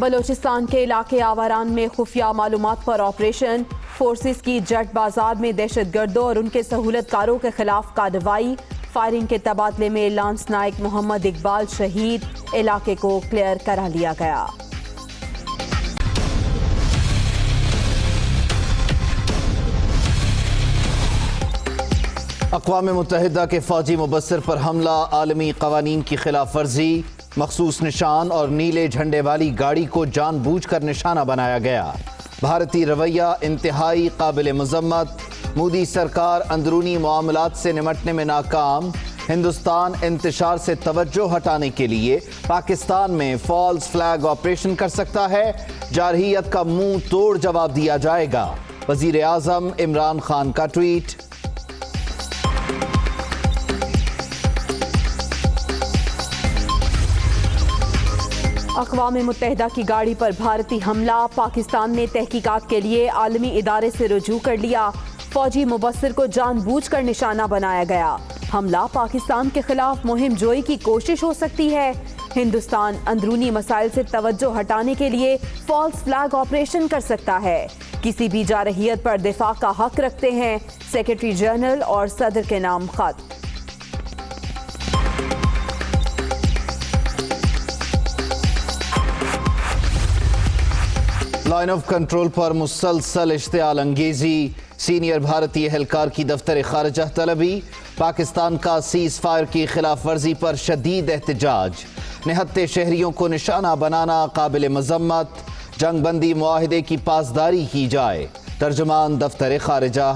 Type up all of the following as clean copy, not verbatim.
بلوچستان کے علاقے آوران میں خفیہ معلومات پر آپریشن، فورسز کی جٹ بازار میں دہشت گردوں اور ان کے سہولت کاروں کے خلاف کارروائی، فائرنگ کے تبادلے میں لانس نائک محمد اقبال شہید، علاقے کو کلیئر کرا لیا گیا۔ اقوام متحدہ کے فوجی مبصر پر حملہ، عالمی قوانین کی خلاف ورزی، مخصوص نشان اور نیلے جھنڈے والی گاڑی کو جان بوجھ کر نشانہ بنایا گیا۔ بھارتی رویہ انتہائی قابل مذمت، مودی سرکار اندرونی معاملات سے نمٹنے میں ناکام، ہندوستان انتشار سے توجہ ہٹانے کے لیے پاکستان میں فالس فلیگ آپریشن کر سکتا ہے، جارحیت کا منہ توڑ جواب دیا جائے گا، وزیر اعظم عمران خان کا ٹویٹ۔ اقوام متحدہ کی گاڑی پر بھارتی حملہ، پاکستان نے تحقیقات کے لیے عالمی ادارے سے رجوع کر لیا، فوجی مبصر کو جان بوجھ کر نشانہ بنایا گیا، حملہ پاکستان کے خلاف مہم جوئی کی کوشش ہو سکتی ہے، ہندوستان اندرونی مسائل سے توجہ ہٹانے کے لیے فالس فلیگ آپریشن کر سکتا ہے، کسی بھی جارحیت پر دفاع کا حق رکھتے ہیں، سیکرٹری جنرل اور صدر کے نام خط۔ لائن آف کنٹرول پر مسلسل اشتعال انگیزی، سینئر بھارتی اہلکار کی دفتر خارجہ طلبی، پاکستان کا سیز فائر کی خلاف ورزی پر شدید احتجاج، نہتے شہریوں کو نشانہ بنانا قابل مذمت، جنگ بندی معاہدے کی پاسداری کی جائے، ترجمان دفتر خارجہ۔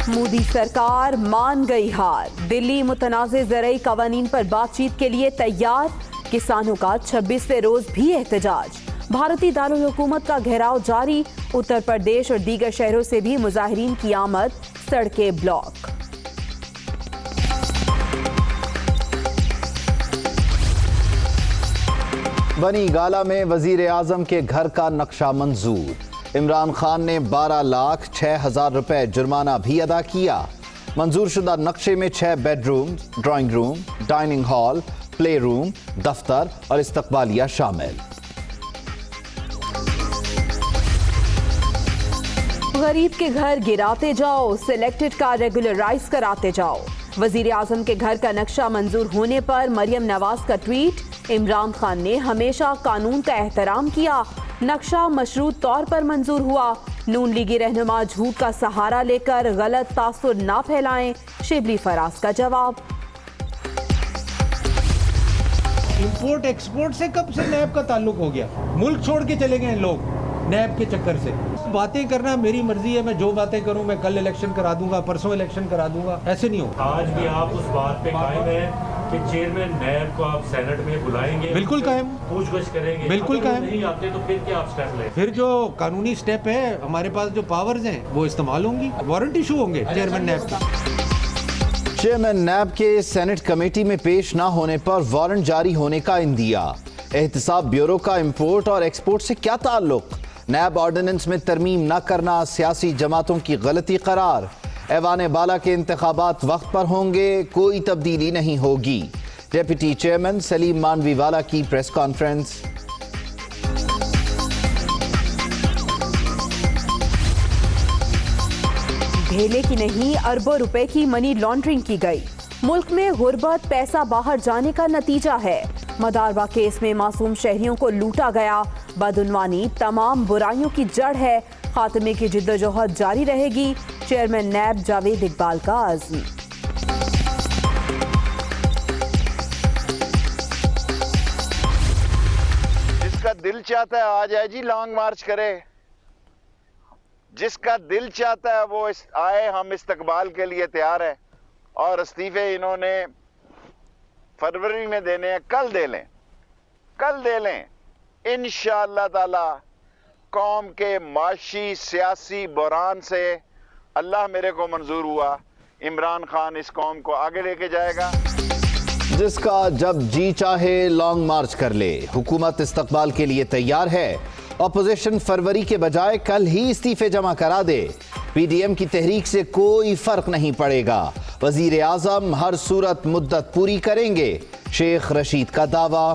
مودی سرکار مان گئی ہار، دلی متنازع زرعی قوانین پر بات چیت کے لیے تیار، کسانوں کا 26ویں روز بھی احتجاج، بھارتی دارالحکومت کا گھیراؤ جاری، اتر پردیش اور دیگر شہروں سے بھی مظاہرین کی آمد، سڑکیں بلاک۔ بنی گالہ میں وزیر اعظم کے گھر کا نقشہ منظور، عمران خان نے 12,06,000 روپے جرمانہ بھی ادا کیا، منظور شدہ نقشے میں 6 bed room, drawing room, dining hall, پلے روم، دفتر اور استقبالیہ شامل۔ غریب کے گھر گراتے جاؤ، سلیکٹڈ کا ریگولرائز کراتے جاؤ، وزیر اعظم کے گھر کا نقشہ منظور ہونے پر مریم نواز کا ٹویٹ، عمران خان نے ہمیشہ قانون کا احترام کیا، نقشہ مشروط طور پر منظور ہوا، نون لیگی رہنما جھوٹ کا سہارا لے کر غلط تاثر نہ پھیلائیں، شبلی فراز کا جواب۔ امپورٹ ایکسپورٹ سے کب سے نیب کا تعلق ہو گیا؟ ملک چھوڑ کے چلے گئے لوگ نیب کے چکر سے۔ باتیں کرنا میری مرضی ہے، میں جو باتیں کروں، میں کل الیکشن کرا دوں گا، پرسوں الیکشن کرا دوں گا، ایسے نہیں ہوگا۔ آج بھی آپ اس بات پہ قائم ہیں کہ چیئرمین نیب کو آپ سینٹ میں بلائیں گے؟ بالکل قائم، پوچھ گچھ کریں گے؟ بالکل قائم۔ نہیں آتے تو پھر کیا آپ سٹیپ لیں؟ پھر جو قانونی سٹیپ ہے، ہمارے پاس جو پاورز ہیں وہ استعمال ہوں گی، وارنٹ ایشو ہوں گے چیئرمین نیب کی۔ چیئرمین نیب کے سینٹ کمیٹی میں پیش نہ ہونے پر وارنٹ جاری ہونے کا اندیہ، احتساب بیورو کا امپورٹ اور ایکسپورٹ سے کیا تعلق؟ نیب آرڈیننس میں ترمیم نہ کرنا سیاسی جماعتوں کی غلطی قرار، ایوان بالا کے انتخابات وقت پر ہوں گے، کوئی تبدیلی نہیں ہوگی، ڈیپٹی چیئرمین سلیم مانوی والا کی پریس کانفرنس۔ ڈھیلے کی نہیں اربوں روپے کی منی لانڈرنگ کی گئی، ملک میں غربت پیسہ باہر جانے کا نتیجہ ہے، مداروا کیس میں معصوم شہریوں کو لوٹا گیا، بدعنوانی تمام برائیوں کی جڑ ہے، خاتمے کی جدوجہد جاری رہے گی، چیئرمین نیب جاوید اقبال کا عزم۔ جس کا دل چاہتا ہے آ جائے جی، لانگ مارچ کرے، جس کا دل چاہتا ہے وہ آئے، ہم استقبال کے لیے تیار ہیں، اور استعفے انہوں نے فروری میں دینے ہیں، کل دے لیں، کل دے لیں انشاءاللہ تعالی۔ قوم کے معاشی سیاسی بحران سے اللہ میرے کو منظور ہوا، عمران خان اس قوم کو آگے لے کے جائے گا۔ جس کا جب جی چاہے لانگ مارچ کر لے، حکومت استقبال کے لیے تیار ہے، اپوزیشن فروری کے بجائے کل ہی استعفے جمع کرا دے، پی ڈی ایم کی تحریک سے کوئی فرق نہیں پڑے گا، وزیر اعظم ہر صورت مدت پوری کریں گے، شیخ رشید کا دعویٰ۔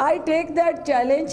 I take that challenge।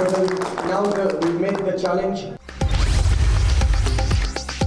So now we made the challenge।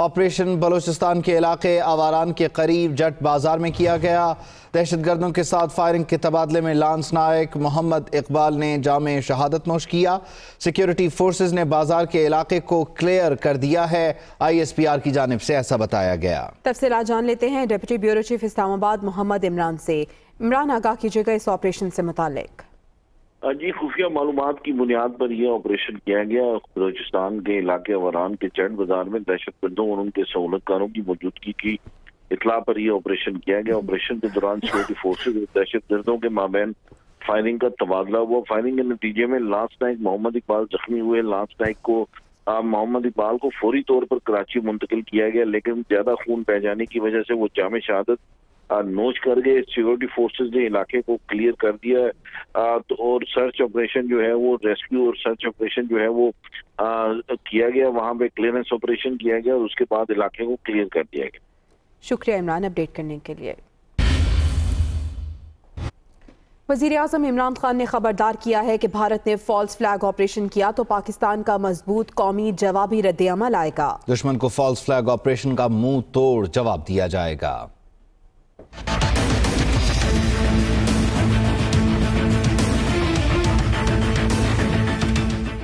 Operation Balochistan کے علاقے آواران کے قریب جٹ بازار میں کیا گیا۔ دہشت گردوں کے ساتھ فائرنگ کے تبادلے میں لانس نائک محمد اقبال نے جام شہادت نوش کیا۔ سیکیورٹی فورسز نے بازار کے علاقے کو کلیئر کر دیا ہے، ISPR کی جانب سے ایسا بتایا گیا۔ تفصیلات جان لیتے ہیں ڈپٹی بیورو چیف اسلام آباد محمد عمران سے۔ عمران، آگاہ کیجیے گا اس آپریشن سے متعلق۔ جی، خفیہ معلومات کی بنیاد پر یہ آپریشن کیا گیا۔ بلوچستان کے علاقے آواران کے چٹ بازار میں دہشت گردوں اور ان کے سہولت کاروں کی موجودگی کی اطلاع پر یہ آپریشن کیا گیا۔ آپریشن کے دوران سیکورٹی فورسز اور دہشت گردوں کے مابین فائرنگ کا تبادلہ ہوا۔ فائرنگ کے نتیجے میں لانس نائک محمد اقبال زخمی ہوئے۔ لانس نائک کو محمد اقبال کو فوری طور پر کراچی منتقل کیا گیا، لیکن زیادہ خون بہ جانے کی وجہ سے وہ جام شہادت نوش کر گئے۔ سیکورٹی فورسز نے علاقے کو کلیئر کر دیا اور سرچ آپریشن جو ہے وہ ریسکیو اور سرچ آپریشن جو ہے وہ کیا گیا۔ وہاں پہ کلیئرنس آپریشن کیا گیا اور اس کے بعد علاقے کو کلیئر کر دیا گیا۔ شکریہ عمران اپڈیٹ کرنے کے لیے۔ وزیر اعظم عمران خان نے خبردار کیا ہے کہ بھارت نے فالس فلیگ آپریشن کیا تو پاکستان کا مضبوط قومی جوابی رد عمل آئے گا۔ دشمن کو فالس فلیگ آپریشن کا منہ توڑ جواب دیا جائے گا۔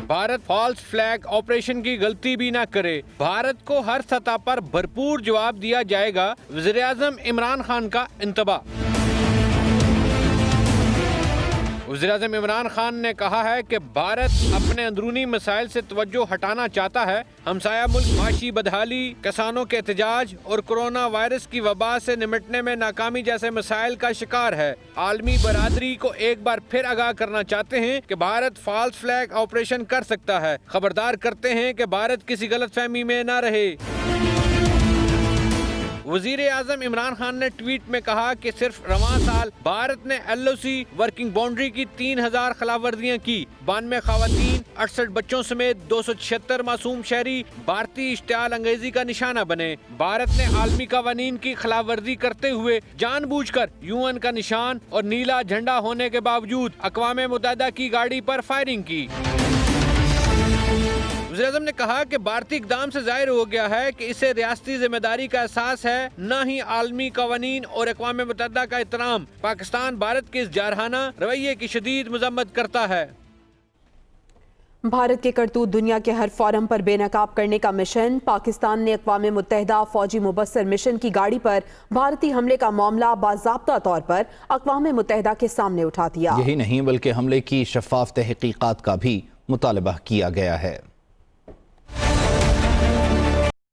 بھارت فالس فلیگ آپریشن کی غلطی بھی نہ کرے، بھارت کو ہر سطح پر بھرپور جواب دیا جائے گا، وزیر اعظم عمران خان کا انتباہ۔ وزیر اعظم عمران خان نے کہا ہے کہ بھارت اپنے اندرونی مسائل سے توجہ ہٹانا چاہتا ہے۔ ہمسایہ ملک معاشی بدحالی، کسانوں کے احتجاج اور کورونا وائرس کی وبا سے نمٹنے میں ناکامی جیسے مسائل کا شکار ہے۔ عالمی برادری کو ایک بار پھر آگاہ کرنا چاہتے ہیں کہ بھارت فالس فلیگ آپریشن کر سکتا ہے۔ خبردار کرتے ہیں کہ بھارت کسی غلط فہمی میں نہ رہے۔ وزیر اعظم عمران خان نے ٹویٹ میں کہا کہ صرف رواں سال بھارت نے LOC ورکنگ باؤنڈری کی 3000 خلاف ورزیاں کی۔ 92 خواتین، 68 بچوں سمیت 276 معصوم شہری بھارتی اشتعال انگیزی کا نشانہ بنے۔ بھارت نے عالمی قوانین کی خلاف ورزی کرتے ہوئے جان بوجھ کر UN کا نشان اور نیلا جھنڈا ہونے کے باوجود اقوام متحدہ کی گاڑی پر فائرنگ کی۔ وزیر اعظم نے کہا کہ بھارتی اقدام سے ظاہر ہو گیا ہے کہ اسے ریاستی ذمہ داری کا احساس ہے، نہ ہی عالمی قوانین اور اقوام متحدہ کا احترام۔ پاکستان بھارت کے اس جارحانہ رویے کی شدید مذمت کرتا ہے۔ بھارت کے کرتوت دنیا کے ہر فورم پر بے نقاب کرنے کا مشن۔ پاکستان نے اقوام متحدہ فوجی مبصر مشن کی گاڑی پر بھارتی حملے کا معاملہ باضابطہ طور پر اقوام متحدہ کے سامنے اٹھا دیا۔ یہی نہیں بلکہ حملے کی شفاف تحقیقات کا بھی مطالبہ کیا گیا ہے۔